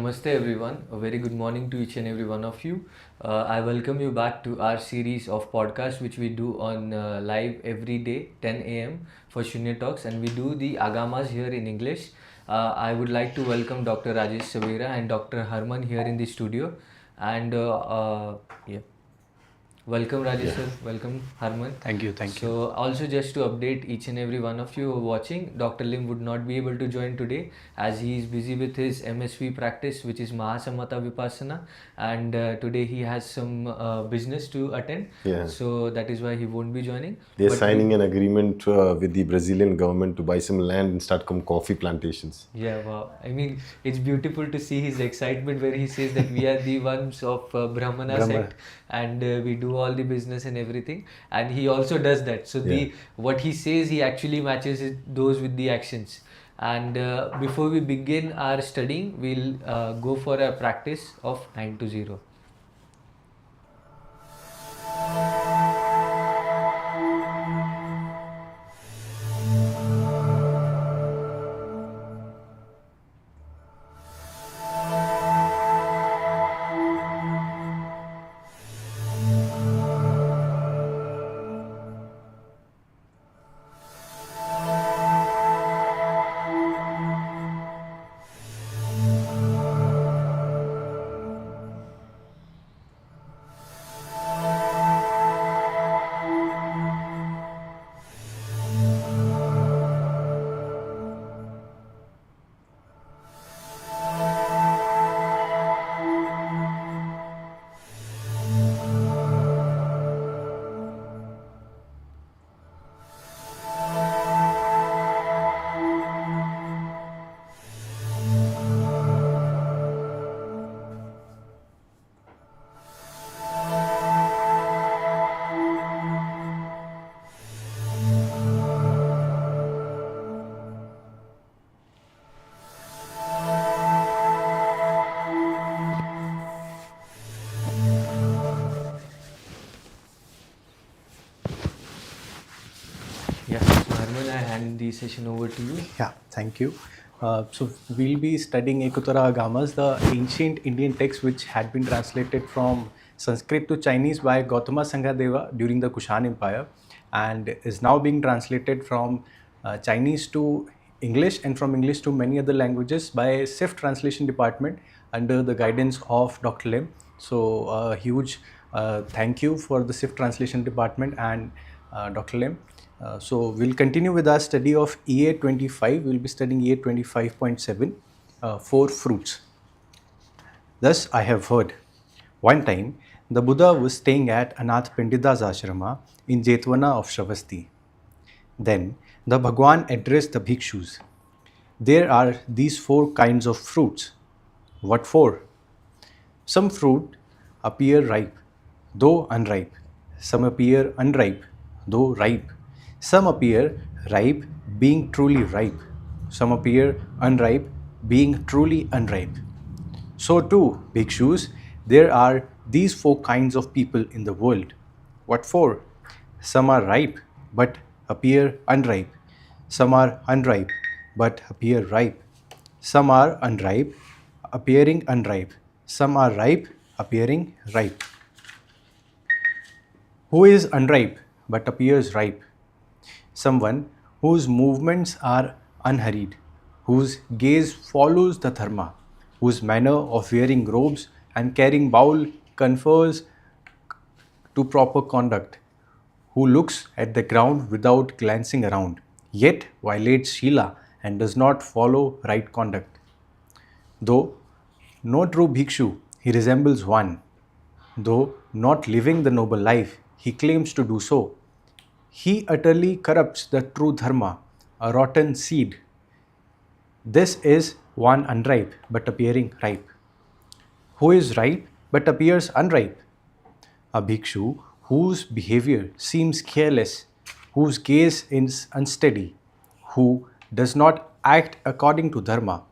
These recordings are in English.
Namaste everyone, a very good morning to each and every one of you. I welcome you back to our series of podcasts which we do on live every day 10 a.m. for Shunya Talks, and we do the Agamas here in English. I would like to welcome Dr. Rajesh Savera and Dr. Harman here in the studio, and yeah. Welcome Rajesh sir, welcome Harman. Thank you. So also just to update each and every one of you who are watching, Dr. Lim would not be able to join today as he is busy with his MSV practice, which is Mahasamata Vipassana, and today he has some business to attend. Yeah. So that is why he won't be joining. They're But signing an agreement with the Brazilian government to buy some land and start some coffee plantations. Yeah, wow. I mean, it's beautiful to see his excitement where he says that we are the ones of Brahmana sect and we do all the business and everything. And he also does that. So what he says, he actually matches those with the actions. And before we begin our studying, we'll go for a practice of 9 to 0. Yeah, so Harman, I hand the session over to you. Yeah, thank you. So we'll be studying Ekotara Āgamas, the ancient Indian text which had been translated from Sanskrit to Chinese by Gautama Sangha during the Kushan Empire and is now being translated from Chinese to English and from English to many other languages by SIFT Translation Department under the guidance of Dr. Lim. So a huge thank you for the SIFT Translation Department and Dr. Lim. So we'll continue with our study of EA 25. We'll be studying EA 25.7, 4 fruits. Thus I have heard. One time, the Buddha was staying at Anath Pandida's ashrama in Jetwana of Shravasti. Then the Bhagwan addressed the bhikshus. There are these 4 kinds of fruits. What for? Some fruit appear ripe, though unripe. Some appear unripe, though ripe. Some appear ripe, being truly ripe. Some appear unripe, being truly unripe. So too, bhikshus, there are these 4 kinds of people in the world. What for? Some are ripe, but appear unripe. Some are unripe, but appear ripe. Some are unripe, appearing unripe. Some are ripe, appearing ripe. Who is unripe, but appears ripe? Someone whose movements are unhurried, whose gaze follows the dharma, whose manner of wearing robes and carrying bowl confers to proper conduct, who looks at the ground without glancing around, yet violates Shila and does not follow right conduct. Though no true bhikshu, he resembles one. Though not living the noble life, he claims to do so. He utterly corrupts the true dharma, a rotten seed. This is one unripe but appearing ripe. Who is ripe but appears unripe? A bhikshu whose behavior seems careless, whose gaze is unsteady, who does not act according to dharma,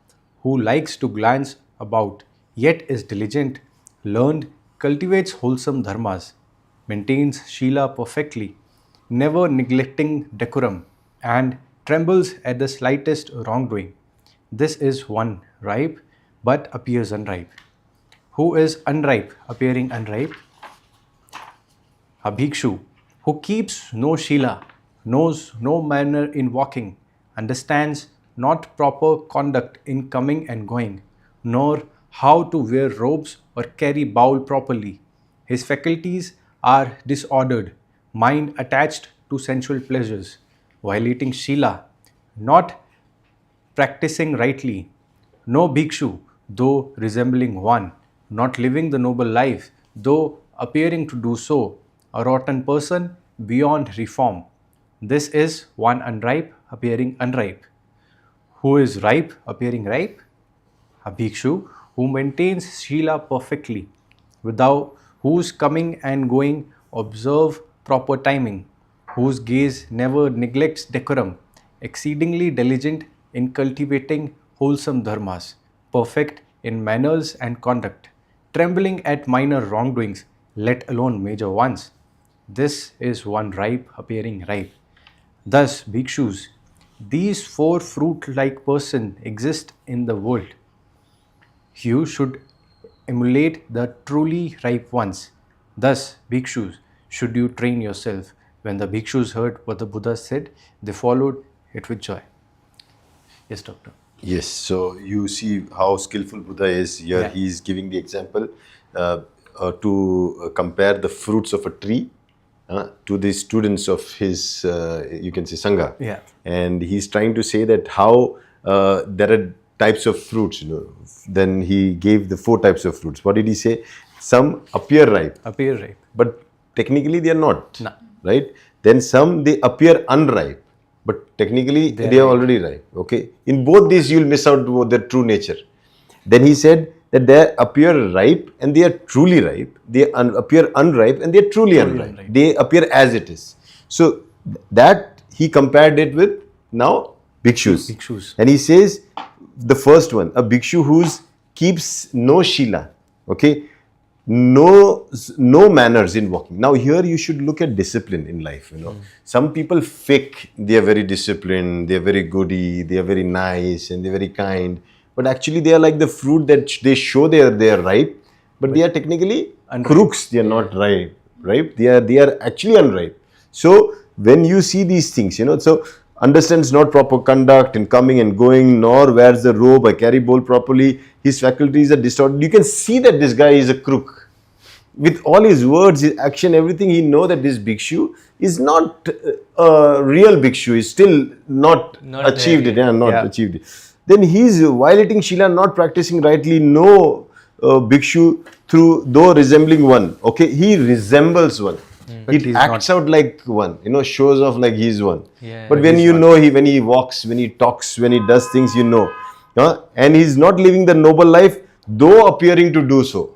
who likes to glance about, yet is diligent, learned, cultivates wholesome dharmas, maintains Shila perfectly, never neglecting decorum, and trembles at the slightest wrongdoing. This is one ripe but appears unripe. Who is unripe, appearing unripe? A bhikshu who keeps no shila, knows no manner in walking, understands not proper conduct in coming and going, nor how to wear robes or carry bowl properly. His faculties are disordered, mind attached to sensual pleasures, violating shila, not practicing rightly. No bhikshu, though resembling one, not living the noble life, though appearing to do so, a rotten person beyond reform. This is one unripe, appearing unripe. Who is ripe, appearing ripe? A bhikshu who maintains Shila perfectly, without whose coming and going observe proper timing, whose gaze never neglects decorum, exceedingly diligent in cultivating wholesome dharmas, perfect in manners and conduct, trembling at minor wrongdoings, let alone major ones. This is one ripe, appearing ripe. Thus, bhikshus, these four fruit-like persons exist in the world. You should emulate the truly ripe ones. Thus, bhikshus, should you train yourself. When the bhikshus heard what the Buddha said, they followed it with joy. Yes, doctor. Yes, so you see how skillful Buddha is here. Yeah. He is giving the example to compare the fruits of a tree to the students of his, you can say, Sangha. Yeah. And he's trying to say that how there are types of fruits, Then he gave the 4 types of fruits. What did he say? Some appear ripe, Appear ripe. but technically they are not, No. right? Then some, they appear unripe, but technically they are already ripe, okay? In both these, you will miss out their true nature. Then he said that they appear ripe and they are truly ripe. They appear unripe and they are truly unripe. They appear as it is. So that he compared it with now bhikshus. Bhikshus. And he says the first one, a bhikshu who keeps no shila, okay? No manners in walking. Now here you should look at discipline in life, Some people fake they are very disciplined, they are very goody, they are very nice and they are very kind. But actually they are like the fruit that they show they are ripe, but they are technically crooks, they are not ripe, right? They are actually unripe. So when you see these things, so understands not proper conduct in coming and going, nor wears the robe or carry bowl properly, his faculties are distorted. You can see that this guy is a crook. With all his words, his action, everything, he know that this bhikshu is not a real bhikshu, is still not achieved it, achieved it. Then he is violating Shila, not practicing rightly, no bhikshu through, though resembling one, okay, he resembles one. It acts out like one, shows off like he's one. Yeah. But when when he walks, when he talks, when he does things, and he's not living the noble life, though appearing to do so.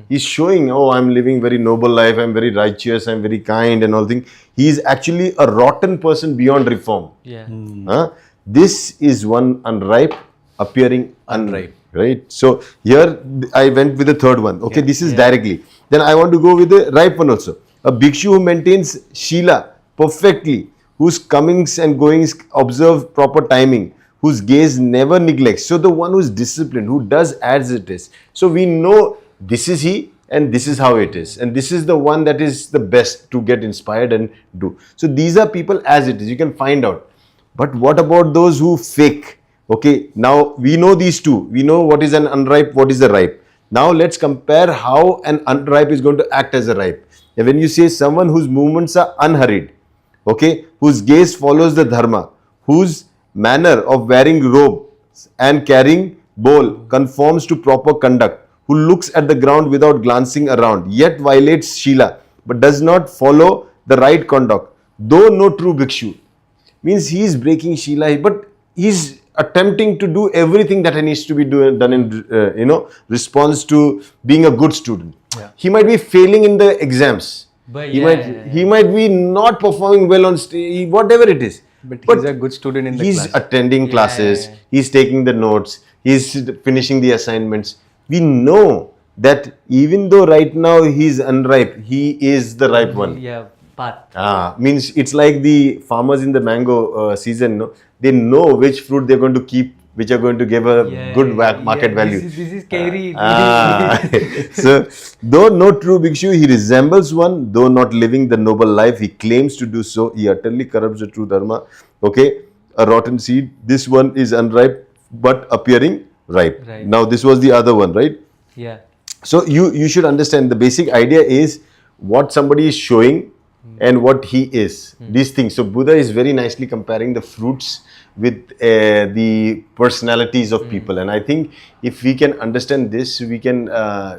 He's showing, I'm living very noble life, I'm very righteous, I'm very kind and all things. He's actually a rotten person beyond reform. Yeah. This is one unripe, appearing unripe. Right? So here I went with the third one. Okay, this is directly. Then I want to go with the ripe one also. A bhikshu who maintains Shila perfectly, whose comings and goings observe proper timing, whose gaze never neglects. So the one who is disciplined, who does as it is. So we know this is he and this is how it is. And this is the one that is the best to get inspired and do. So these are people as it is. You can find out. But what about those who fake? Okay, now we know these two. We know what is an unripe, what is a ripe. Now let's compare how an unripe is going to act as a ripe. And when you say someone whose movements are unhurried, okay, whose gaze follows the dharma, whose manner of wearing robe and carrying bowl conforms to proper conduct, who looks at the ground without glancing around, yet violates Shila, but does not follow the right conduct, though no true bhikshu. Means he is breaking Shila, but he is attempting to do everything that needs to be done in response to being a good student. Yeah. He might be failing in the exams. But he might be not performing well on stage, whatever it is. But he's a good student in the class. He's attending classes, he's taking the notes, he's finishing the assignments. We know that even though right now he's unripe, he is the ripe one. Yeah, path. Means it's like the farmers in the mango season, they know which fruit they're going to keep which are going to give a good market value. This is scary. So, though no true bhikshu, he resembles one, though not living the noble life he claims to do so, he utterly corrupts the true dharma. Okay, a rotten seed, this one is unripe but appearing ripe. Right. Now, this was the other one, right? Yeah. So, you should understand the basic idea is what somebody is showing and what he is. These things. So, Buddha is very nicely comparing the fruits with the personalities of people, and I think if we can understand this, we can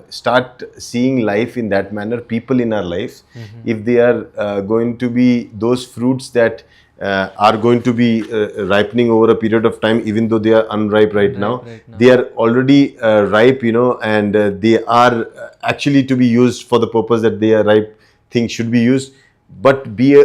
start seeing life in that manner. People in our lives, if they are going to be those fruits that are going to be ripening over a period of time, even though they are unripe right now, they are already ripe, and they are actually to be used for the purpose that they are ripe. Things should be used, but be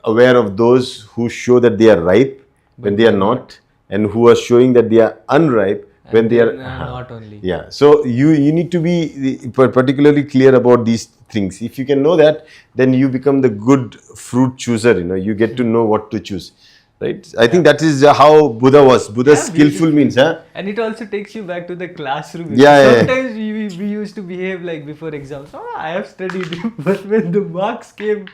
aware of those who show that they are ripe when they are not, and who are showing that they are unripe when they are not only. Yeah, so you need to be particularly clear about these things. If you can know that, then you become the good fruit chooser. You get to know what to choose, right? I think that is how Buddha was. Buddha skillful means, and it also takes you back to the classroom. Sometimes we used to behave like before exams. I have studied, but when the marks came.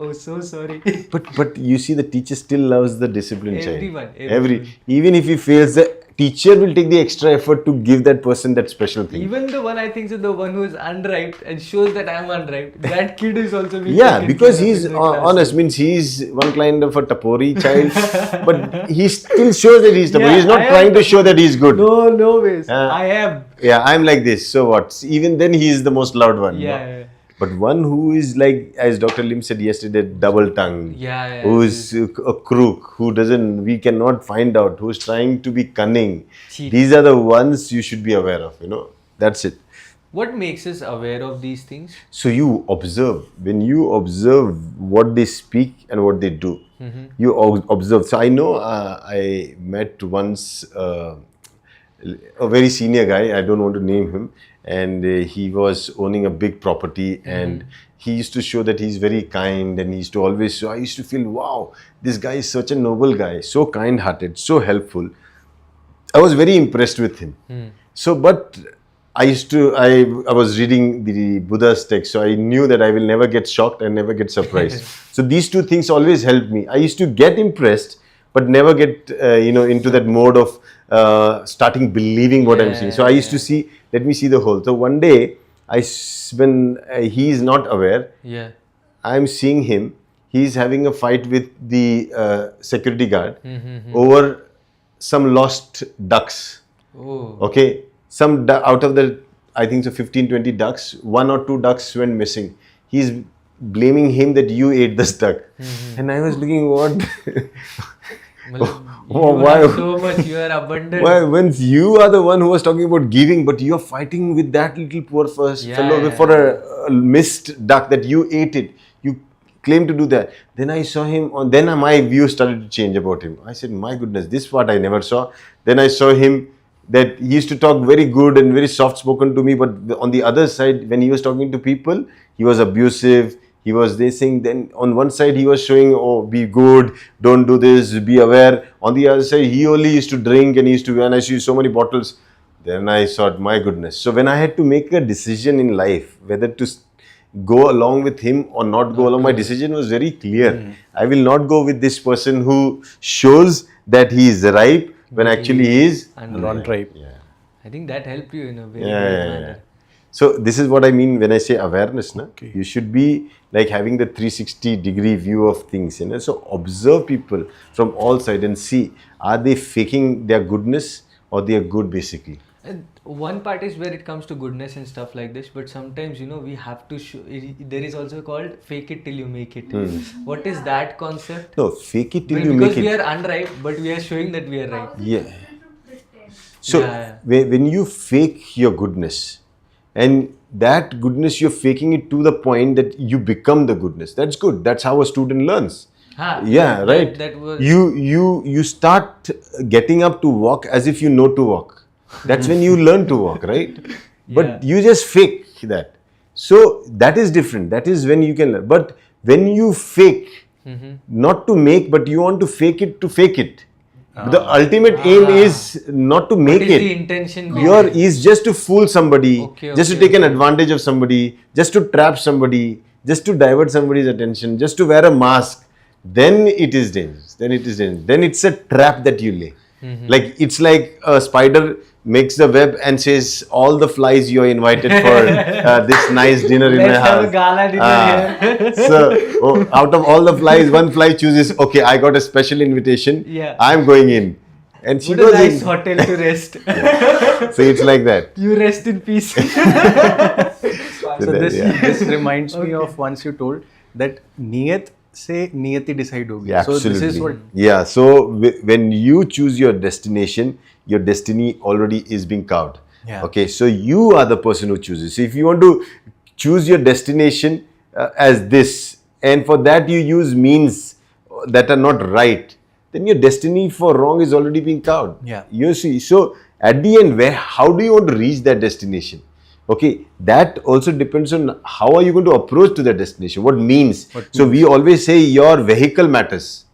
Oh, so sorry. But you see, the teacher still loves the disciplined child. Everyone. Even if he fails, the teacher will take the extra effort to give that person that special thing. Even the one, I think, so the one who is unripe and shows that I am unripe, that kid is also being because he's honest, means he's one kind of a tapori child, but he still shows that he's tapori. He's not trying to show that he's good. No ways. I am. Yeah, I'm like this. So what? Even then, he is the most loud one. Yeah. But one who is like, as Dr. Lim said yesterday, double-tongued, who is a crook, we cannot find out, who's trying to be cunning. These are the ones you should be aware of, That's it. What makes us aware of these things? So you observe. When you observe what they speak and what they do, you observe. So I know I met once a very senior guy, I don't want to name him, and he was owning a big property, and he used to show that he's very kind, and he used to always show. I used to feel, wow, this guy is such a noble guy, so kind-hearted, so helpful. I was very impressed with him. So, but I was reading the Buddha's text, so I knew that I will never get shocked and never get surprised. So these two things always helped me. I used to get impressed, but never get into that mode of starting believing what I'm seeing. So I used to see, let me see the whole. So one day, when he is not aware, I'm seeing him. He's having a fight with the security guard over some lost ducks. Oh. Okay, out of the, I think so, 15-20 ducks, 1 or 2 ducks went missing. He's blaming him that you ate this duck, and I was looking, what? Why so much? You are abundant. Why, when you are the one who was talking about giving, but you are fighting with that little poor fellow for a missed duck that you ate it. You claim to do that. Then I saw him, then my view started to change about him. I said, my goodness, this part I never saw. Then I saw him that he used to talk very good and very soft spoken to me, but on the other side, when he was talking to people, he was abusive. He was saying, then on one side he was showing, oh, be good, don't do this, be aware. On the other side, he only used to drink and and I see so many bottles. Then I thought, my goodness. So when I had to make a decision in life, whether to go along with him or not go along, my decision was very clear. I will not go with this person who shows that he is ripe when actually he is not ripe. I think that helped you in a very good manner. So this is what I mean when I say awareness. You should be like having the 360-degree view of things. So observe people from all sides and see, are they faking their goodness or they are good basically? And one part is where it comes to goodness and stuff like this, but sometimes we have to show. There is also called fake it till you make it. What is that concept? No, fake it till you make it. Because we are unripe, but we are showing that we are ripe. Yeah. So when you fake your goodness, and that goodness you're faking it to the point that you become the goodness. That's good. That's how a student learns. Right. You start getting up to walk as if you know to walk. That's when you learn to walk, right? But you just fake that. So that is different. That is when you can learn. But when you fake, not to make, but you want to fake it, The ultimate aim is not to make What is the it. intention? Your is just to fool somebody, Okay, just to okay, take an advantage of somebody, just to trap somebody, just to divert somebody's attention, just to wear a mask. Then it is dangerous. Then it is dangerous. Then it's a trap that you lay. Like it's like a spider makes the web and says, "All the flies you are invited for this nice dinner in my Let's have a house." gala dinner here. So out of all the flies, one fly chooses, "Okay, I got a special invitation. Yeah. I'm going in." And she What a goes nice in. hotel to rest. So it's like that. You rest in peace. So this Yeah. this reminds me of once you told that niyat से नियति decide होगी. Yeah, So this is absolutely. what. Yeah. So when you choose your destination, your destiny already is being carved. Yeah. Okay. So you are the person who chooses. So if you want to choose your destination as this, and for that you use means that are not right, then your destiny for wrong is already being carved. Yeah. You see. So at the end, how do you want to reach that destination? Okay, that also depends on how are you going to approach to that destination. What means? So we always say your vehicle matters.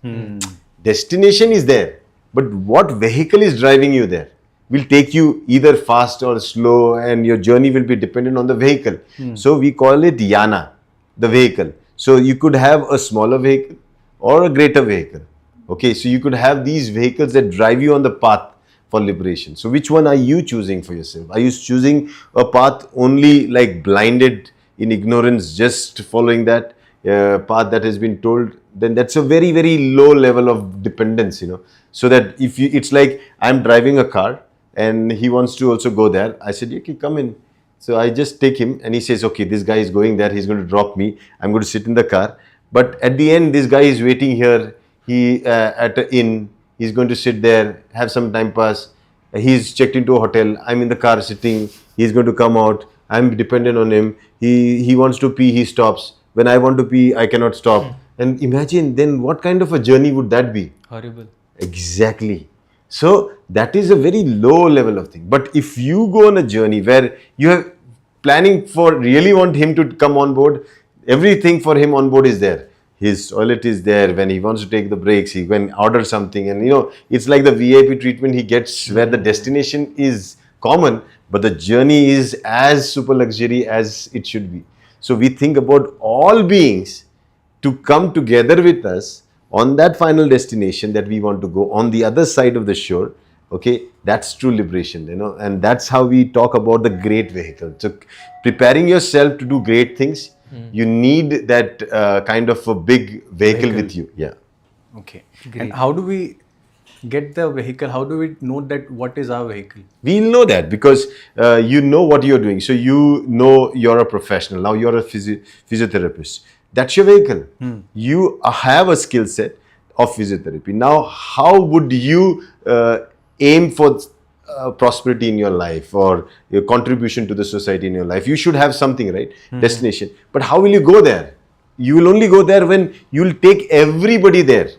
Destination is there, but what vehicle is driving you there will take you either fast or slow, and your journey will be dependent on the vehicle. So we call it yana, the vehicle. So you could have a smaller vehicle or a greater vehicle. Okay, so you could have these vehicles that drive you on the path for liberation. So which one are you choosing for yourself? Are you choosing a path only like blinded in ignorance, just following that path that has been told? Then that's a very, very low level of dependence, So that if you, it's like I'm driving a car and he wants to also go there. I said, okay, come in. So I just take him and he says, okay, this guy is going there. He's going to drop me. I'm going to sit in the car. But at the end, this guy is waiting here. He at an inn. He's going to sit there, have some time pass. He's checked into a hotel. I'm in the car sitting. He's going to come out. I'm dependent on him. He wants to pee. He stops. When I want to pee, I cannot stop. And imagine then what kind of a journey would that be? Horrible. Exactly. So that is a very low level of thing. But if you go on a journey where you have planning for really want him to come on board, everything for him on board is there. His toilet is there. When he wants to take the breaks, he can order something, and it's like the VIP treatment he gets, where the destination is common, but the journey is as super luxury as it should be. So we think about all beings to come together with us on that final destination that we want to go on the other side of the shore. Okay, that's true liberation, and that's how we talk about the great vehicle. So preparing yourself to do great things, you need that kind of a big vehicle with you. Yeah. Okay. And how do we get the vehicle? How do we know that what is our vehicle? We'll know that because you know what you're doing. So you know you're a professional. Now you're a physiotherapist. That's your vehicle. You have a skill set of physiotherapy. Now, how would you aim for prosperity in your life or your contribution to the society in your life? You should have something, right? Destination. But how will you go there? You will only go there when you'll take everybody there.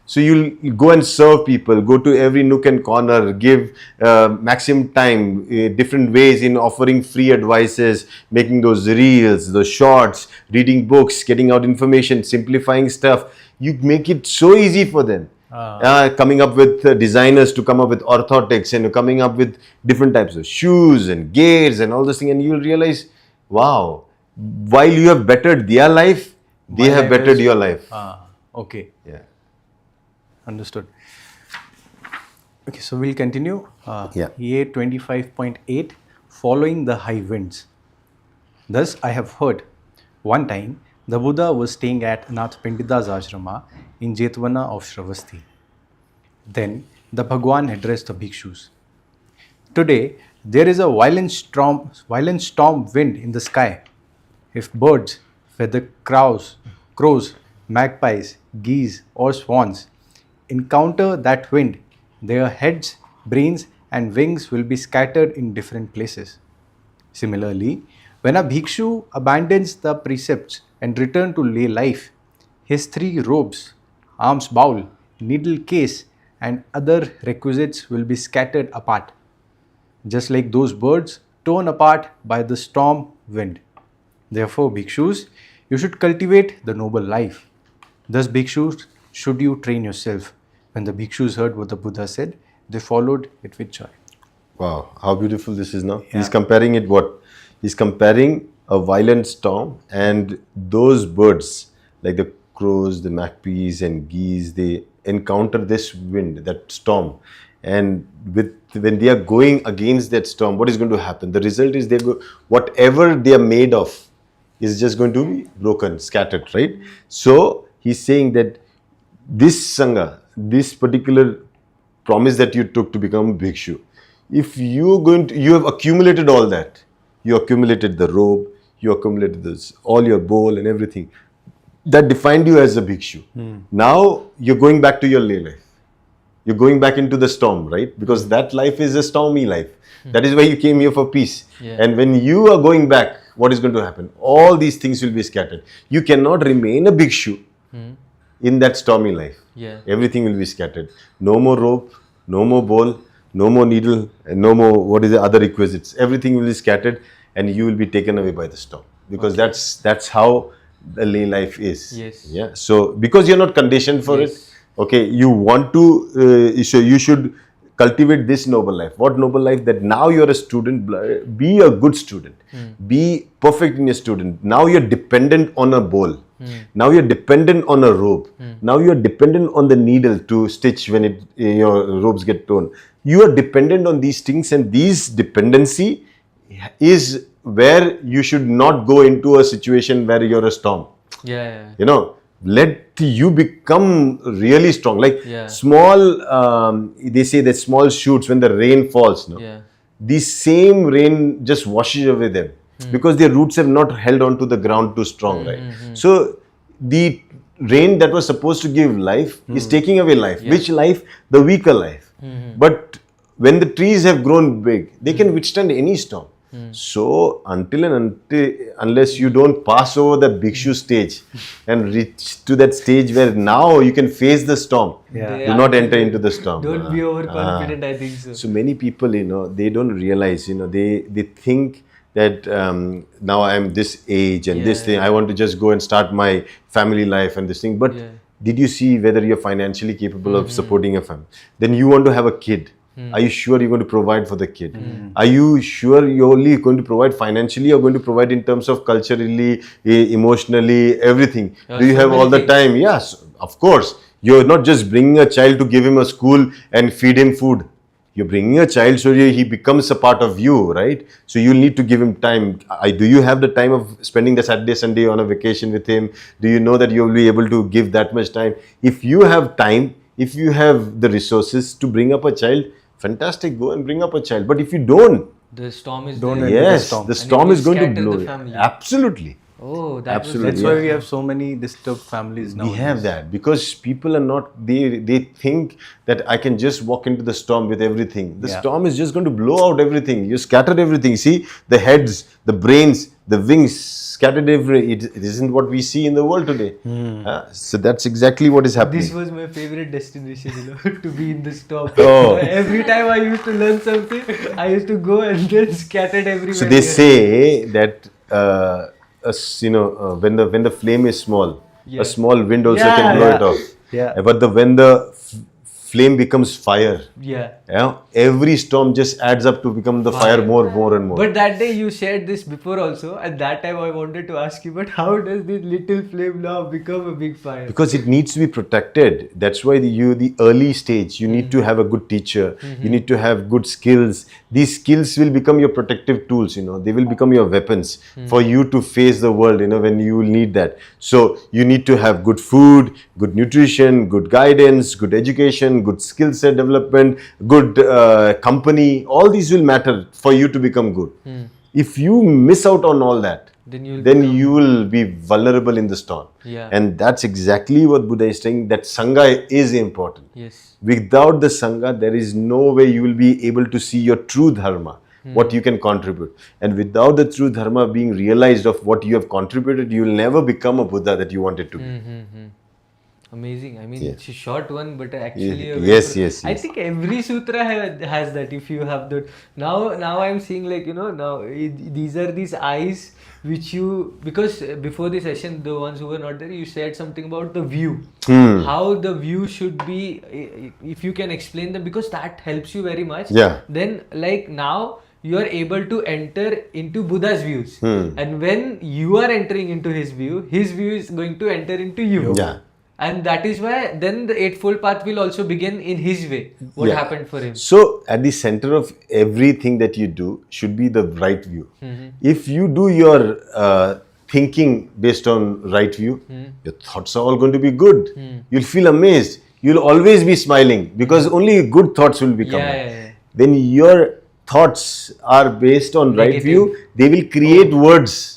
So you'll go and serve people, go to every nook and corner, give maximum time, different ways in offering free advices, making those reels, those shorts, reading books, getting out information, simplifying stuff. You make it so easy for them. Coming up with designers to come up with orthotics and coming up with different types of shoes and gears and all this thing, and you'll realize, wow, while you have bettered their life, they have bettered your life. Okay. Yeah. Understood. Okay, so we'll continue. Yeah. EA 25.8, following the high winds. Thus, I have heard, one time, the Buddha was staying at Nath Pindida's ashrama in Jetwana of Shravasti. Then, the Bhagwan addressed the bhikshus. Today, there is a violent storm wind in the sky. If birds, whether crows, magpies, geese, or swans, encounter that wind, their heads, brains, and wings will be scattered in different places. Similarly, when a bhikshu abandons the precepts and returns to lay life, his 3 robes, alms bowl, needle case, and other requisites will be scattered apart, just like those birds torn apart by the storm wind. Therefore, bhikshus, you should cultivate the noble life. Thus, bhikshus, should you train yourself. when the bhikshus heard what the Buddha said, they followed it with joy. Wow, how beautiful this is now. Yeah. He's comparing it what? He's comparing a violent storm and those birds, like the crows, the magpies and geese, they encounter this wind, that storm. And when they are going against that storm, what is going to happen? The result is whatever they are made of is just going to be broken, scattered, right? So he's saying that this Sangha, this particular promise that you took to become a bhikshu, if you have accumulated all that, you accumulated the robe, you accumulated this, all your bowl and everything, that defined you as a bhikshu. Now you're going back to your lay life. You're going back into the storm, right? Because that life is a stormy life. That is why you came here for peace. Yeah. And when you are going back, what is going to happen? All these things will be scattered. You cannot remain a bhikshu in that stormy life. Yeah. Everything will be scattered. No more rope, no more bowl, no more needle, and no more other requisites. Everything will be scattered and you will be taken away by the storm. Because that's how the lay life is. Yes. Yeah. So because you're not conditioned for Yes. it, okay, you want to, so you should cultivate this noble life. What noble life? That now you're a student, be a good student, be perfect in your student. Now you're dependent on a bowl. Now you're dependent on a rope. Now you're dependent on the needle to stitch when your ropes get torn. You are dependent on these things, and these dependency is where you should not go into a situation where you're a storm. Yeah. You know, let you become really strong. Like Yeah. small, they say that small shoots, when the rain falls, no, Yeah. the same rain just washes away them because their roots have not held on to the ground too strong, right? So the rain that was supposed to give life is taking away life. Which life? The weaker life. But when the trees have grown big, they can withstand any storm. So unless you don't pass over the bhikshu stage and reach to that stage where now you can face the storm, Yeah. do not enter into the storm. Don't be overconfident, I think so. So many people, they don't realize, they think that now I'm this age and this thing, I want to just go and start my family life and this thing. But did you see whether you're financially capable of supporting a family? Then you want to have a kid. Are you sure you're going to provide for the kid? Are you sure you're only going to provide financially or going to provide in terms of culturally, emotionally, everything? Do you so have many all the things. time? Yes, of course. You're not just bringing a child to give him a school and feed him food. You're bringing a child so he becomes a part of you, right? So you need to give him time. Do you have the time of spending the Saturday, Sunday on a vacation with him? Do you know that you'll be able to give that much time? If you have time, if you have the resources to bring up a child, fantastic, go and bring up a child. But if you don't, The storm is Don't there. enter the yes, storm. the And storm it is will going to scatter blow the you. family. Absolutely. Oh, Absolutely. That's why we have so many disturbed families now. We have that because people are not, they think that I can just walk into the storm with everything. The Yeah. storm is just going to blow out everything. You scattered everything. See, the heads, the brains, the wings, scattered it isn't what we see in the world today. So that's exactly what is happening. This was my favorite destination, to be in the storm. Oh. Every time I used to learn something, I used to go and then scattered everywhere. So they say that when the flame is small, Yeah. a small wind also Yeah, can blow yeah. it off. Yeah. But when the flame becomes fire, Yeah. every storm just adds up to become the fire more and more. But that day you shared this before also, and that time I wanted to ask you, but how does this little flame now become a big fire? Because it needs to be protected. That's why the early stage, you need to have a good teacher. You need to have good skills. These skills will become your protective tools. They will become your weapons for you to face the world. When you will need that. So you need to have good food, good nutrition, good guidance, good education, good skill set development, good company. All these will matter for you to become good. If you miss out on all that, Then you will be vulnerable in the storm. Yeah. And that's exactly what Buddha is saying, that Sangha is important. Yes. Without the Sangha, there is no way you will be able to see your true Dharma, what you can contribute. And without the true Dharma being realized of what you have contributed, you will never become a Buddha that you wanted to be. Amazing. I mean, Yeah. it's a short one, but actually, a Yes, very yes, I yes. think every sutra has that. If you have that, now I'm seeing, like, now these are these eyes which you, because before the session, the ones who were not there, you said something about the view, how the view should be. If you can explain them, because that helps you very much. Yeah. Then, like, now you are able to enter into Buddha's views, and when you are entering into his view is going to enter into you. Yeah. And that is why then the Eightfold Path will also begin in his way. What Yeah. happened for him? So, at the center of everything that you do should be the right view. If you do your thinking based on right view, your thoughts are all going to be good. You'll feel amazed. You'll always be smiling because only good thoughts will be coming. Yeah. When your thoughts are based on right Negative. view, they will create words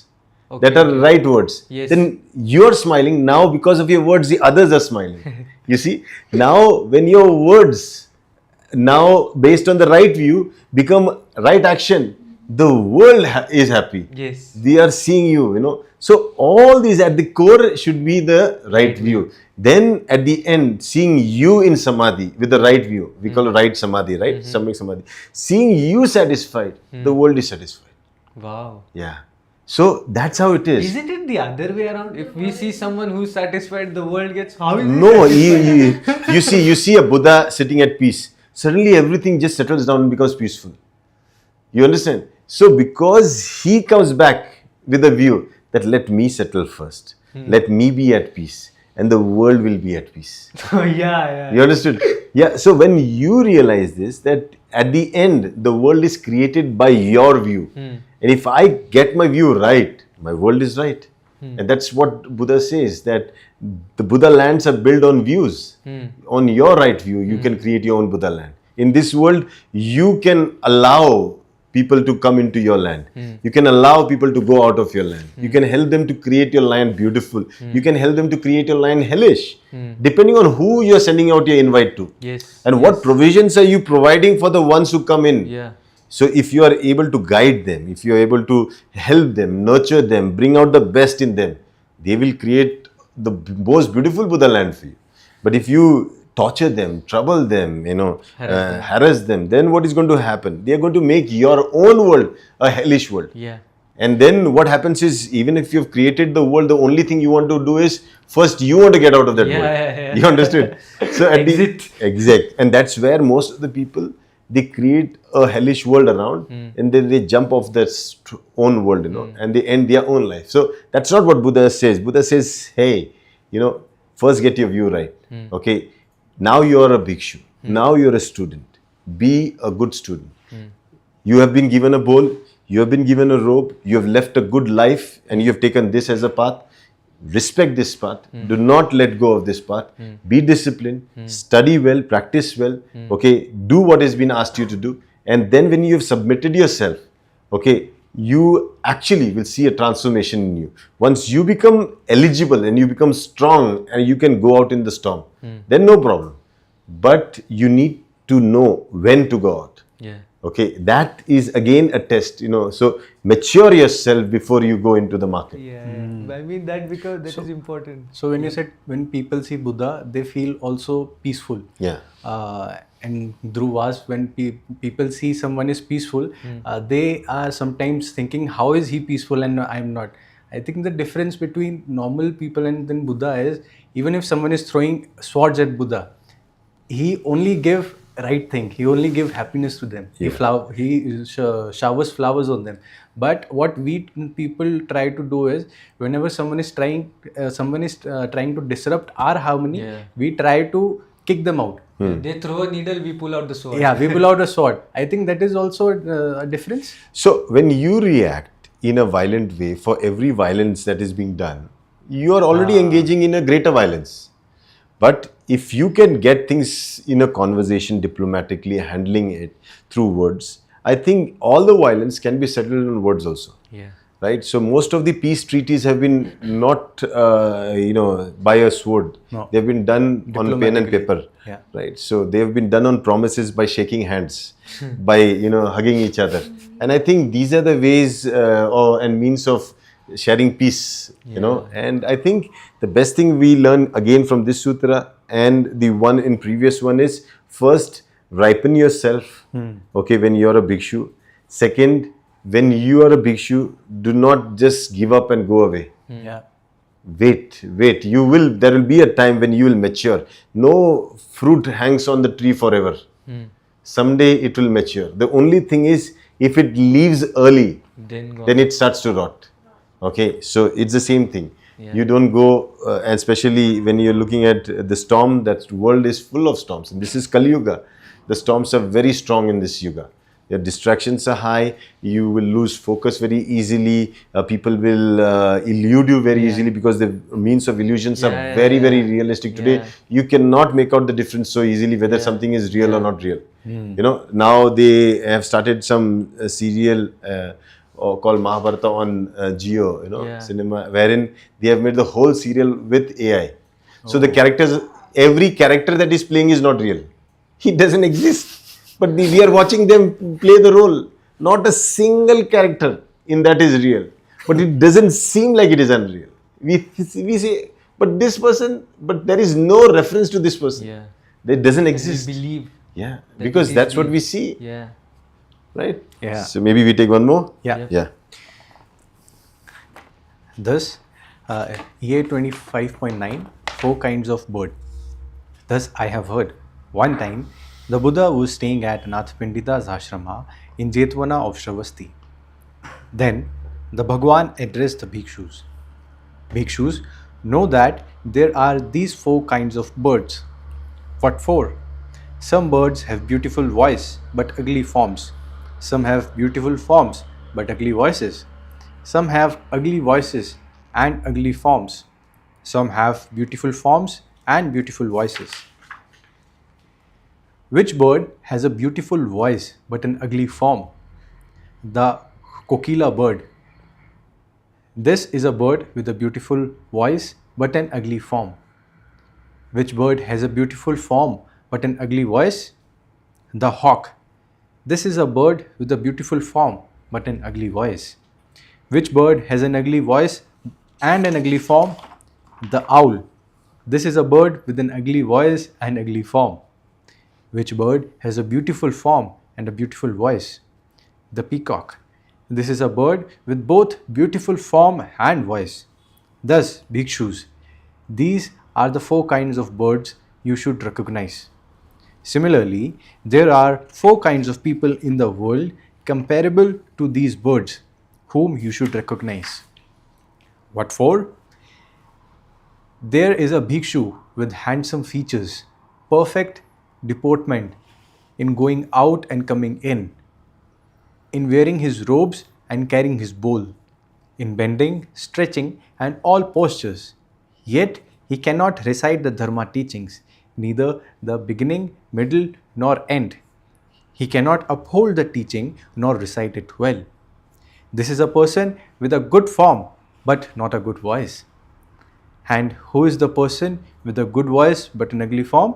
that are right words. Yes. Then you're smiling now because of your words, the others are smiling. You see, now when your words, now based on the right view, become right action, the world is happy. Yes. They are seeing you. So all these at the core should be the right view. Then at the end, seeing you in samadhi with the right view, we call it right samadhi, right? Samyak samadhi. Seeing you satisfied, the world is satisfied. Wow. Yeah. So that's how it is. Isn't it the other way around? If we see someone who's satisfied, the world gets, how is No, it satisfied? you see a Buddha sitting at peace. Suddenly everything just settles down and becomes peaceful. You understand? So because he comes back with a view that let me settle first, let me be at peace, and the world will be at peace. Yeah. You understood? Yeah. So when you realize this, that at the end the world is created by your view, and if I get my view right, my world is right. And that's what Buddha says, that the Buddha lands are built on views. On your right view, you can create your own Buddha land. In this world, you can allow people to come into your land. You can allow people to go out of your land. You can help them to create your land beautiful. You can help them to create your land hellish, depending on who you're sending out your invite to. Yes. And what provisions are you providing for the ones who come in? Yeah. So if you are able to guide them, if you are able to help them, nurture them, bring out the best in them, they will create the most beautiful Buddha land for you. But if you torture them, trouble them, harass them, then what is going to happen? They are going to make your own world a hellish world. Yeah. And then what happens is, even if you've created the world, the only thing you want to do is, first you want to get out of that world. Yeah. You understood? So Exit. Exact. And that's where most of the people, they create a hellish world around, and then they jump off their own world, and they end their own life. So that's not what Buddha says. Buddha says, hey, first get your view right. Okay, now you are a bhikshu. Now you are a student. Be a good student. You have been given a bowl. You have been given a robe. You have left a good life, and you have taken this as a path. Respect this path. Do not let go of this path. Be disciplined. Study well. Practice well. Okay. Do what has been asked you to do. And then when you have submitted yourself, okay, you actually will see a transformation in you. Once you become eligible and you become strong and you can go out in the storm, then no problem. But you need to know when to go out. Yeah. Okay, that is again a test, so mature yourself before you go into the market. Yeah. I mean, that is important. So when you said when people see Buddha, they feel also peaceful. Yeah. And Dhruv asked, when people see someone is peaceful, they are sometimes thinking, how is he peaceful and I'm not? I think the difference between normal people and then Buddha is, even if someone is throwing swords at Buddha, he only give right thing. He only give happiness to them. Yeah. He showers flowers on them. But what we people try to do is, whenever someone is trying to disrupt our harmony, we try to kick them out. They throw a needle, we pull out the sword. Yeah, we pull out a sword. I think that is also a difference. So when you react in a violent way for every violence that is being done, you are already engaging in a greater violence. But if you can get things in a conversation diplomatically, handling it through words, I think all the violence can be settled in words also. Yeah. Right? So most of the peace treaties have been not, by a sword. No. They've been done on pen and paper. Yeah. Right? So they have been done on promises by shaking hands, by, hugging each other. And I think these are the ways and means of sharing peace, and I think the best thing we learn again from this sutra and the one in previous one is, first, ripen yourself, okay, when you're a bhikshu. Second, when you are a bhikshu, do not just give up and go away. Yeah. Wait, there will be a time when you will mature. No fruit hangs on the tree forever. Someday it will mature. The only thing is, if it leaves early, then it starts to rot. Okay, so it's the same thing. You don't go, and especially when you're looking at the storm, that world is full of storms. And this is Kali Yuga. The storms are very strong in this Yuga. Your distractions are high, you will lose focus very easily, people will elude you very easily, because the means of illusions are very realistic today. You cannot make out the difference so easily whether something is real or not real. Now they have started some serial called Mahabharata on Geo, cinema, wherein they have made the whole serial with AI. So the characters, every character that is playing is not real. He doesn't exist. But we are watching them play the role. Not a single character in that is real. But it doesn't seem like it is unreal. We say, but this person, but there is no reference to this person. Yeah. That doesn't exist. We believe. Yeah, because that's what we see. Yeah. Right? Yeah. So maybe we take one more? Yeah. Yeah. Thus, EA 25.9, 4 kinds of bird. Thus, I have heard one time the Buddha was staying at Nath Pandita's ashrama in Jetwana of Shravasti. Then the Bhagwan addressed the bhikshus. Bhikshus, know that there are these 4 kinds of birds. What for? Some birds have beautiful voice but ugly forms. Some have beautiful forms but ugly voices. Some have ugly voices and ugly forms. Some have beautiful forms and beautiful voices. Which bird has a beautiful voice but an ugly form? The kokila bird. This is a bird with a beautiful voice but an ugly form. Which bird has a beautiful form but an ugly voice? The hawk. This is a bird with a beautiful form but an ugly voice. Which bird has an ugly voice and an ugly form? The owl. This is a bird with an ugly voice and ugly form. Which bird has a beautiful form and a beautiful voice? The peacock. This is a bird with both beautiful form and voice. Thus, bhikshus, these are the 4 kinds of birds you should recognize. Similarly, there are 4 kinds of people in the world comparable to these birds, whom you should recognize. What for? There is a bhikshu with handsome features, perfect deportment, in going out and coming in wearing his robes and carrying his bowl, in bending, stretching, and all postures. Yet he cannot recite the Dharma teachings, neither the beginning, middle, nor end. He cannot uphold the teaching nor recite it well. This is a person with a good form but not a good voice. And who is the person with a good voice but an ugly form?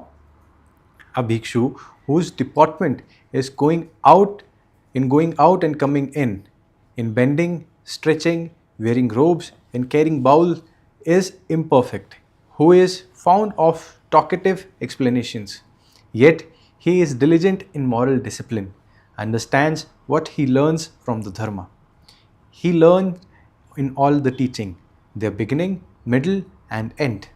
A bhikshu whose deportment is going out and coming in bending, stretching, wearing robes, and carrying bowls is imperfect, who is fond of talkative explanations. Yet he is diligent in moral discipline, understands what he learns from the Dharma. He learns in all the teaching, their beginning, middle, and end,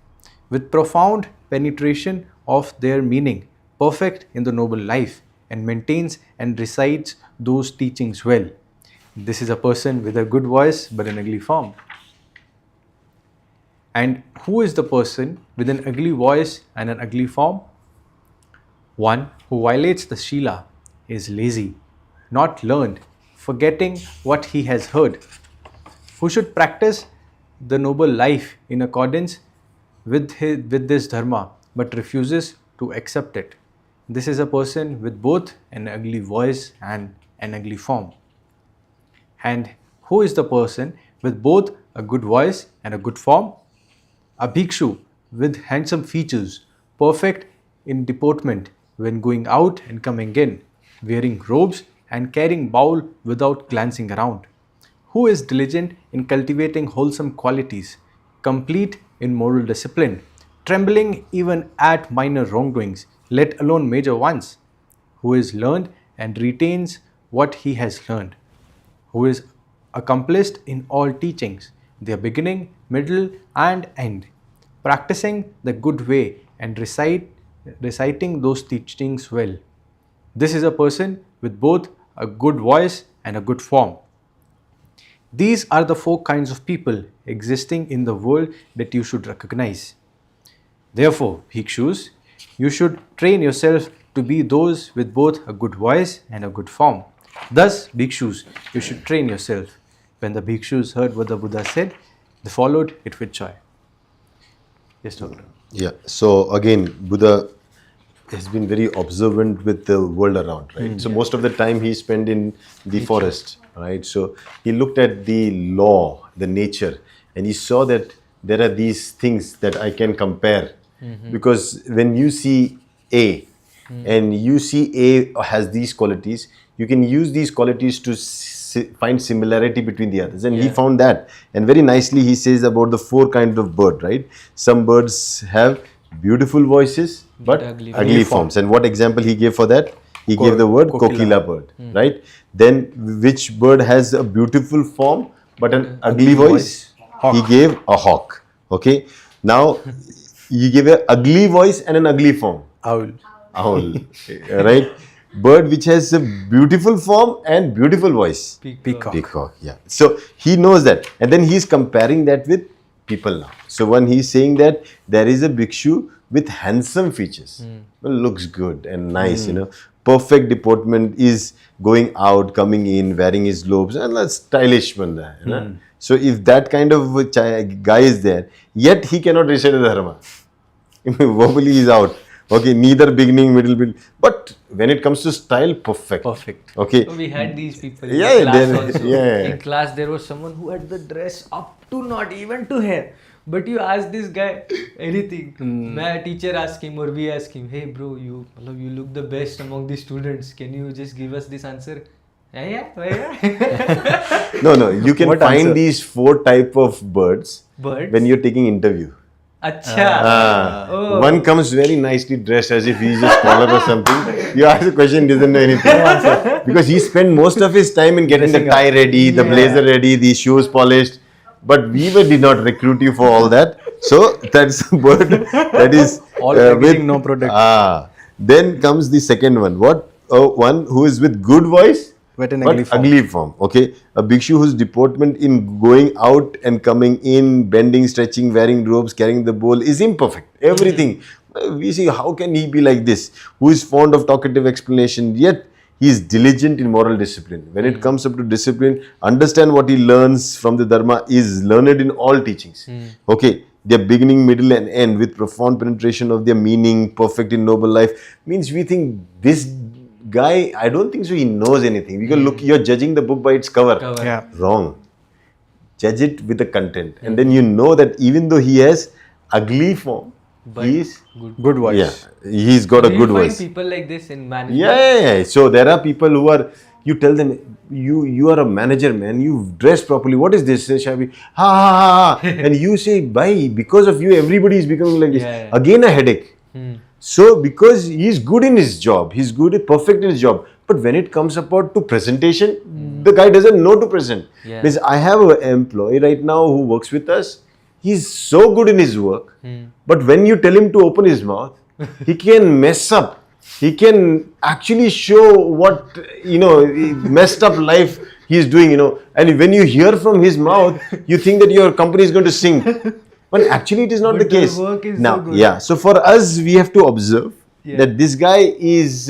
with profound penetration of their meaning, perfect in the noble life, and maintains and recites those teachings well. This is a person with a good voice but an ugly form. And who is the person with an ugly voice and an ugly form? One who violates the Shila, is lazy, not learned, forgetting what he has heard, who should practice the noble life in accordance with this Dharma but refuses to accept it. This is a person with both an ugly voice and an ugly form. And who is the person with both a good voice and a good form? A bhikshu with handsome features, perfect in deportment when going out and coming in, wearing robes and carrying bowl without glancing around, who is diligent in cultivating wholesome qualities, complete in moral discipline, trembling even at minor wrongdoings, let alone major ones, who is learned and retains what he has learned, who is accomplished in all teachings, their beginning, middle, and end, practicing the good way and reciting those teachings well. This is a person with both a good voice and a good form. These are the four kinds of people existing in the world that you should recognize. Therefore, bhikshus, you should train yourself to be those with both a good voice and a good form. Thus, bhikshus, you should train yourself. When the bhikshus heard what the Buddha said, they followed it with joy. Yes, Doctor. Yeah. So again, Buddha has been very observant with the world around, right? So most of the time he spent in the forest, right? So he looked at the law, the nature, and he saw that there are these things that I can compare. Because when you see A and you see A has these qualities, you can use these qualities to find similarity between the others. And he found that. And very nicely he says about the four kinds of bird, right? Some birds have beautiful voices but ugly forms. And what example he gave for that? He gave the word kokila bird, right? Then which bird has a beautiful form but an ugly voice? He gave a hawk. Okay. Now you give an ugly voice and an ugly form. Owl. Owl. Right? Bird which has a beautiful form and beautiful voice. Peacock. Peacock, yeah. So he knows that. And then he's comparing that with people now. So when he's saying that there is a bhikshu with handsome features, well, looks good and nice, you know, perfect deportment, is going out, coming in, wearing his robes, and that's stylish banda, you know? So if that kind of guy is there, yet he cannot recite the dharma. Verbally he's out. Okay, neither beginning, middle. But when it comes to style, perfect. Perfect. Okay. So we had these people Yeah, in class then- also. yeah. In class there was someone who had the dress up to not even to hair. But you ask this guy anything. My teacher asked him or we ask him, hey bro, you look the best among the students. Can you just give us this answer? Yeah. No, you can What find answer? these four type of birds Birds? when you're taking interview. Acha. Oh. One comes very nicely dressed as if he's a scholar or something. You ask a question, doesn't know anything. Because he spent most of his time in getting the tie ready, the blazer ready, the shoes polished. But we did not recruit you for all that. So that's a bird that is All packaging, no product. Then comes the second one. What? One who is with good voice But an but ugly form. Okay, a bhikshu whose deportment in going out and coming in, bending, stretching, wearing robes, carrying the bowl is imperfect. Everything. We see, how can he be like this? Who is fond of talkative explanation, yet he is diligent in moral discipline. When it comes up to discipline, understand what he learns from the Dharma is learned in all teachings. Okay, their beginning, middle and end with profound penetration of their meaning, perfect in noble life. Means we think this guy, I don't think so he knows anything. Because look, you're judging the book by its cover. Yeah. Wrong. Judge it with the content. And then you know that even though he has ugly form, he is Good voice. yeah, he's got a Do good you find voice. people like this in management? Yeah. So there are people who are, you tell them, you are a manager, man, you dress properly. What is this, Shabi? Ha. And you say, bhai, because of you, everybody is becoming like this. Yeah. Again, a headache. So because he's good in his job, he's perfect in his job. But when it comes about to presentation, the guy doesn't know to present. Yeah. Means I have an employee right now who works with us. He's so good in his work. But when you tell him to open his mouth, he can mess up. He can actually show what, messed up life he's doing, And when you hear from his mouth, you think that your company is going to sink. But actually it is not But the case. the work is Now, so good. yeah. So for us, we have to observe that this guy is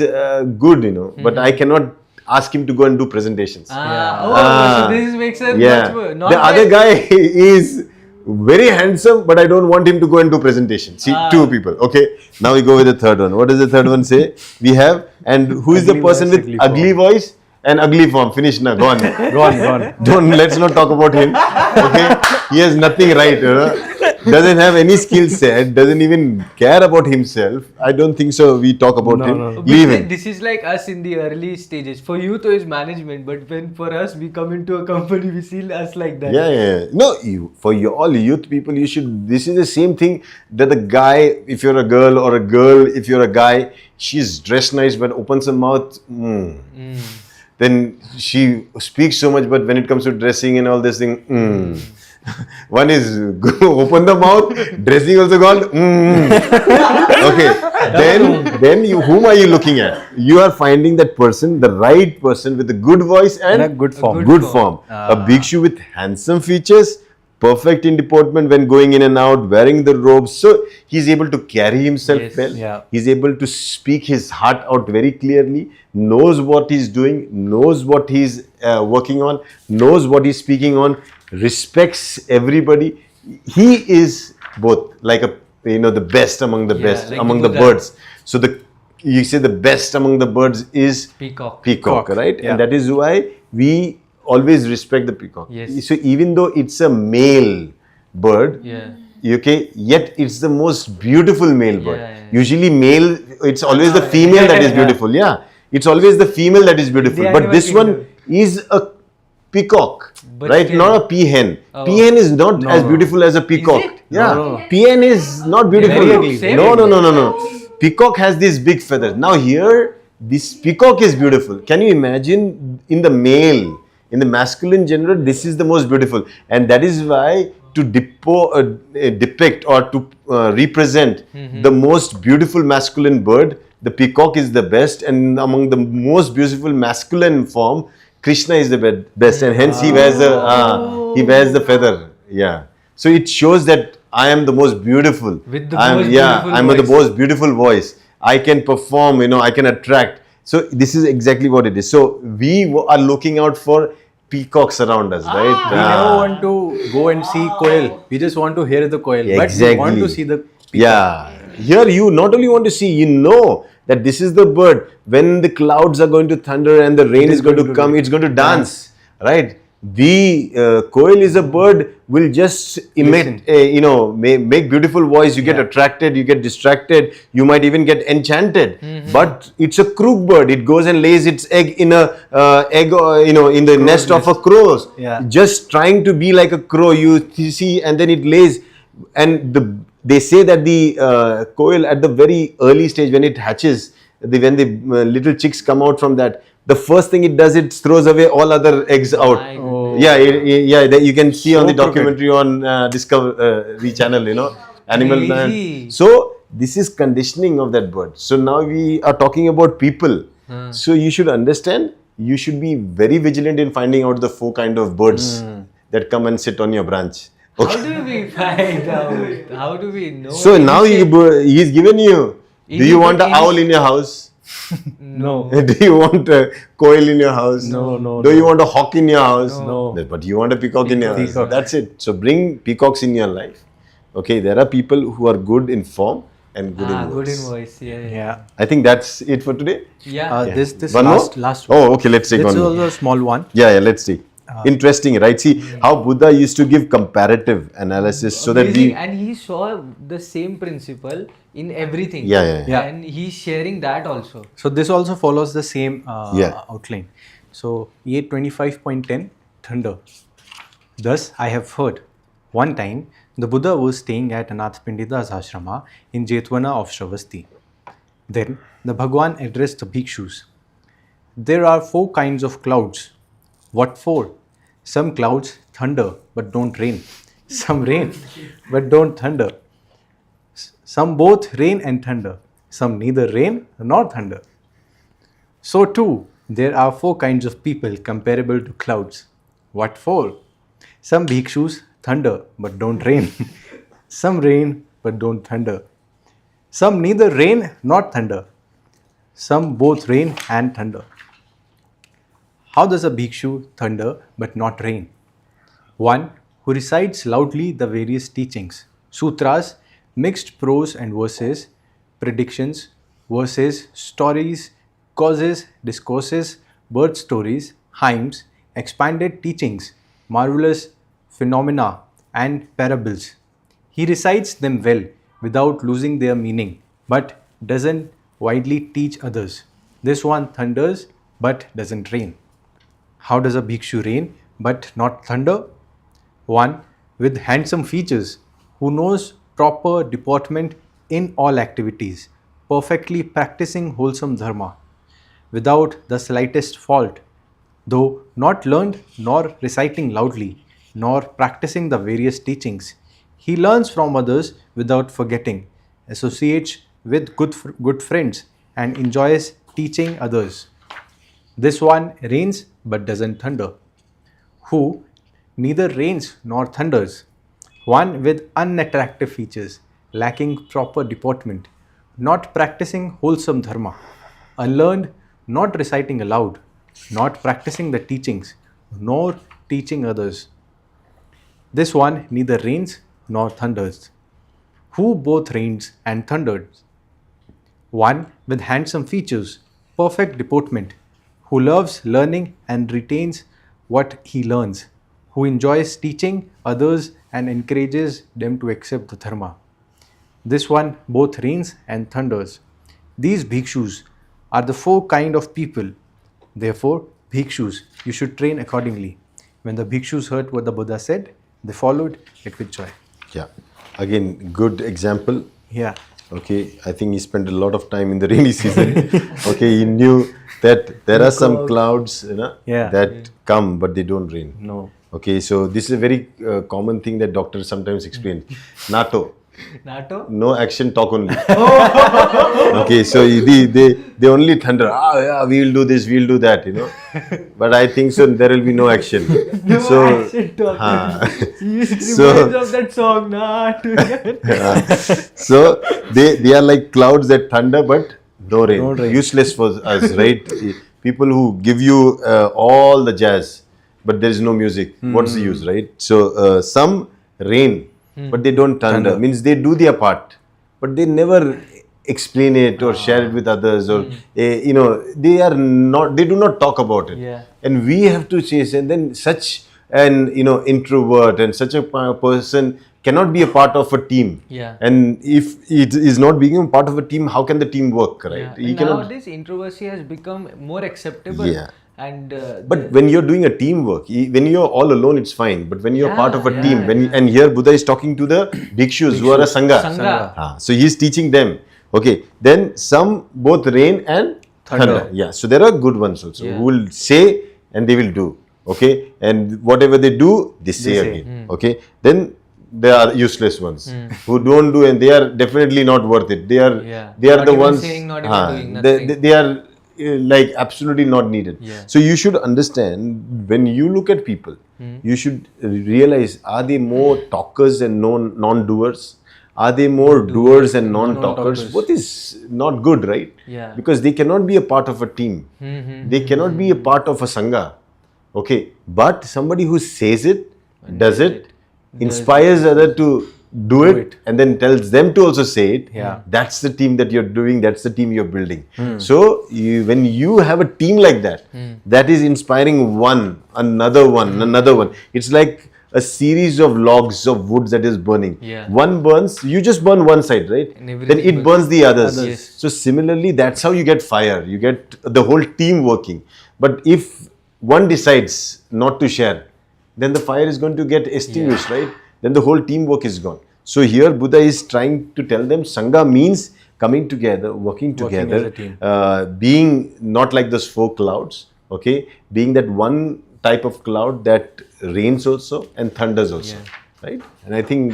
good, but I cannot ask him to go and do presentations. So this makes sense. Yeah. Much more. Not The like- other guy is very handsome, but I don't want him to go and do presentation. See, two people. Okay. Now we go with the third one. What does the third one say? We have, and who is the Ugly person voice, with ugly ugly voice and ugly form? Finish now. Gone. Gone. Let's not talk about him. Okay. He has nothing right. doesn't have any skill set, doesn't even care about himself. I don't think so. We talk about him. no. Leave him. This is like us in the early stages. For you, though, is management, but when for us, we come into a company, we see us like that. Yeah. No, for all youth people, you should. This is the same thing that the guy, if you're a girl, or a girl, if you're a guy, she's dressed nice but opens her mouth. Then she speaks so much, but when it comes to dressing and all this thing, one is open the mouth, dressing also gone. Okay, then whom are you looking at? You are finding that person, the right person with a good voice and a good form. Good form. A bhikshu with handsome features, perfect in deportment when going in and out, wearing the robes. So he's able to carry himself Yes. well. Yeah. He's able to speak his heart out very clearly, knows what he's doing, knows what he's working on, knows what he's speaking on, respects everybody. He is both like the best among the best, like among the the Buddha. birds. So you say the best among the birds is Peacock. peacock, right? Yeah. And that is why we always respect the peacock. Yes. So even though it's a male bird, Yeah. okay, yet it's the most beautiful male bird. Yeah. Usually male, it's always the female that is beautiful. Yeah, it's always the female that is beautiful. The But animal this one kingdom. is a peacock, But right? still- Not a peahen. Oh. Peahen is not as beautiful as a peacock. it? Yeah, No. peahen is not beautiful. Very ugly. Same. No. Peacock has these big feathers. Now here, this peacock is beautiful. Can you imagine in the male, in the masculine gender, this is the most beautiful. And that is why to depict or to represent the most beautiful masculine bird, the peacock is the best. And among the most beautiful masculine form, Krishna is the best. And hence he wears the feather. Yeah. So it shows that I am the most beautiful. With the I'm most beautiful I'm the voice. most beautiful voice. I can perform, I can attract. So this is exactly what it is. So we are looking out for peacocks around us, right? We never want to go and see quail. We just want to hear the quail. But we want to see the peacock. Yeah. Here you not only want to see, you know that this is the bird. When the clouds are going to thunder and the rain is going to come, it's going to dance, right? The quail is a bird will just emit, make beautiful voice. You get attracted, you get distracted, you might even get enchanted. But it's a crook bird. It goes and lays its egg in a in the nest of a crow. Yeah. Just trying to be like a crow. You see, and then it lays. And they say that the quail at the very early stage when it hatches, when the little chicks come out from that, the first thing it does, it throws away all other eggs out. My Oh. Yeah, that you can see on the So documentary on Discovery Channel, Animal Crazy. Planet. So this is conditioning of that bird. So now we are talking about people. So you should understand, you should be very vigilant in finding out the 4 kind of birds that come and sit on your branch. How do we find out? How do we know? So now he's given you. Do you want an owl in your house? No. Do you want a quail in your house? No. Do you want a hawk in your house? No. But you want a peacock in your house. Peacock. That's it. So bring peacocks in your life. Okay, there are people who are good in form and good in good in voice. voice. Yeah. Yeah. I think that's it for today. Yeah. This One last more? last one. Oh, okay. Let's take This one is more. also a small one. Yeah, let's see. Interesting, right? See how Buddha used to give comparative analysis so that Amazing. we. And he saw the same principle in everything. Yeah. Yeah. And he's sharing that also. So this also follows the same Yeah. outline. So 825.10 Thunder. Thus I have heard. One time the Buddha was staying at Anathapindita's ashrama in Jetwana of Shravasti. Then the Bhagwan addressed the bhikshus. There are 4 kinds of clouds. What 4? Some clouds thunder but don't rain. Some rain but don't thunder. Some both rain and thunder. Some neither rain nor thunder. So too, there are 4 kinds of people comparable to clouds. What 4? Some bhikshus thunder but don't rain. Some rain but don't thunder. Some neither rain nor thunder. Some both rain and thunder. How does a bhikshu thunder but not rain? One who recites loudly the various teachings, sutras, mixed prose and verses, predictions, verses, stories, causes, discourses, birth stories, hymns, expanded teachings, marvelous phenomena, and parables. He recites them well without losing their meaning, but doesn't widely teach others. This one thunders but doesn't rain. How does a bhikshu reign but not thunder? One with handsome features, who knows proper deportment in all activities, perfectly practicing wholesome dharma, without the slightest fault, though not learned nor reciting loudly, nor practicing the various teachings. He learns from others without forgetting, associates with good friends, and enjoys teaching others. This one reigns but doesn't thunder, who neither rains nor thunders, one with unattractive features, lacking proper deportment, not practicing wholesome dharma, unlearned, not reciting aloud, not practicing the teachings, nor teaching others. This one neither rains nor thunders, who both rains and thunders, one with handsome features, perfect deportment, who loves learning and retains what he learns, who enjoys teaching others and encourages them to accept the dharma. This one both rains and thunders. These bhikshus are the four kind of people. Therefore, bhikshus, you should train accordingly. When the bhikshus heard what the Buddha said, they followed it with joy. Yeah. Again, good example. Yeah. Okay, I think he spent a lot of time in the rainy season. Okay, he knew that there are some clouds, that come, but they don't rain. No. Okay, so this is a very common thing that doctors sometimes explain. NATO. NATO? No action, talk only. Okay, so they only thunder. Yeah, we will do this, we will do that, But I think so. There will be no action. No so, action talk. It So- reminds of that song, So they are like clouds that thunder, but no rain. No rain. Useless for us, right? People who give you all the jazz, but there is no music. What's the use, right? So some rain, but they don't thunder. Means they do their part, but they never explain it or share it with others, or they do not talk about it. Yeah. And we have to chase, and then such an introvert and such a person cannot be a part of a team. Yeah. And if it is not being a part of a team, how can the team work, right? Yeah. You And cannot. nowadays, introversy has become more acceptable. Yeah. And But when you're doing a teamwork, when you're all alone, it's fine. But when you're part of a team, yeah. and here Buddha is talking to the bhikshus who are a sangha. Sangha. So he's teaching them. Okay, then some both rain and thunder. Yeah, so there are good ones also who will say and they will do. Okay, and whatever they do, they say again. Okay, then there are useless ones who don't do, and they are definitely not worth it. They are Not the even ones saying, not even doing nothing. they are like absolutely not needed. Yeah. So you should understand, when you look at people, you should realize, are they more talkers and non-doers? Are they more doers and non-talkers? Both is not good, right? Yeah. Because they cannot be a part of a team. They cannot be a part of a sangha. Okay, but somebody who says it, does it, inspires others to do it, and then tells them to also say it. That's the team that you're doing. That's the team you're building. So when you have a team like that, that is inspiring another one. It's like a series of logs of wood that is burning. One burns, you just burn one side, right? Then it burns the others. Yes. So similarly, that's how you get fire. You get the whole team working. But if one decides not to share, then the fire is going to get extinguished, right? Then the whole teamwork is gone. So here Buddha is trying to tell them Sangha means coming together, working together, as a team. being not like those four clouds, okay? Being that one type of cloud that rains also and thunders also, right? And I think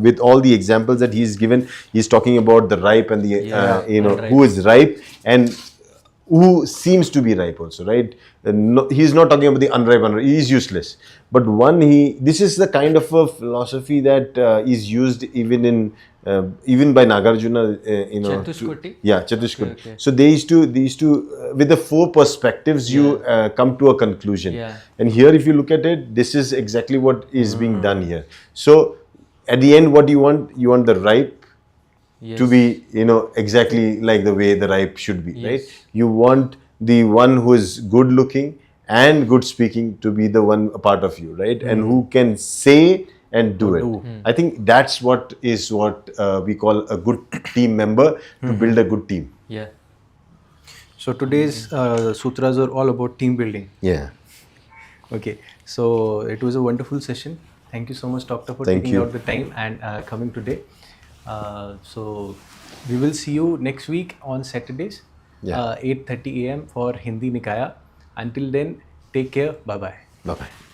with all the examples that he's given, he's talking about the ripe and the, unripe. who is ripe and who seems to be ripe also, right? He's not talking about the unripe, he is useless. But this is the kind of a philosophy that is used even by Nagarjuna, Chatushkoti? Chatushkoti. Okay. So they used to with the four perspectives, you come to a conclusion. And here, if you look at it, this is exactly what is being done here. So at the end, what you want the ripe to be, exactly like the way the ripe should be, right? You want the one who is good looking and good speaking to be the one a part of you, right? And who can say and do it. I think that's what we call a good team member to build a good team. Yeah. So today's sutras are all about team building. Yeah. Okay, so it was a wonderful session. Thank you so much, Doctor, for Thank taking you. out the time and coming today. So we will see you next week on Saturdays, Yeah. 8:30 a.m. for Hindi Nikaya. Until then, take care. Bye bye. Bye bye.